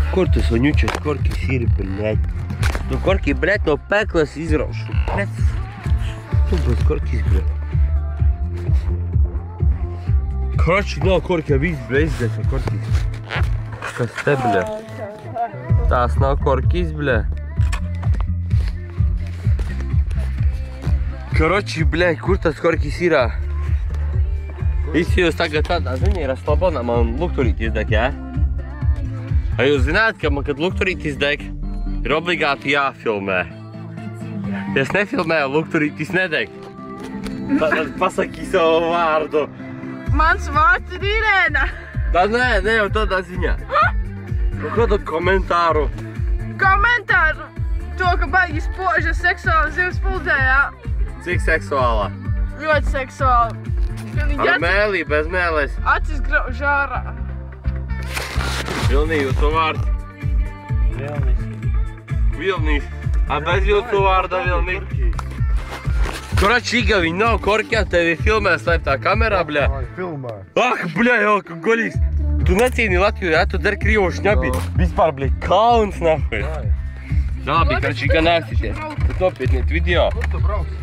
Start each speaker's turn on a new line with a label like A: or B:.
A: Kur tas vaņučas korkis ir, bļēt? Nu korki, bļēt, no peklas izraušu. Bļēt. Tu būs korkis, bļēt. Kroči, nav korkja, viss, bļēt, izgāja korkis. Kas te, bļēt? Tās nav korkis, bļēt. Kroči, bļēt, kur tas korkis ir? Visi jūs tagad tādā ziņā ir slabonā, man lukturīt izdeg, jā? A jūs zināt, ka man, kad lukturītis deg, ir obligāti jāfilmē. Ja es nefilmēju, lukturītis nedeg. Tad pasaki savu vārdu.
B: Mans vārds ir Irēna.
A: Tad nē, ne jau tādā ziņā. Nu, ko tad komentāru?
B: Komentāru to, ka baigi spoža seksuāla zivs puldē, jā?
A: Cik seksuālā?
B: Ļoti seksuāla.
A: Ar mēlī, bez mēlēs.
B: Acis grauž ārā.
A: Vilnī, jūsu vārds?
C: Vilnis.
A: Vilnīs. A bez jūsu vārda Vilnī? Kroči, Igaviņ, nav korkjā, tevi filmē slēptā kamerā, bļā.
C: Filmē.
A: Ah, bļā, jau, golīgs. Tu necīni Latviju, jā, tu der krievu šņabi. Vispār, bļā, kauns, nahuj. Labi, kroči, gan nāksities. Tas nopietniet video.
C: Kur tu brauksi?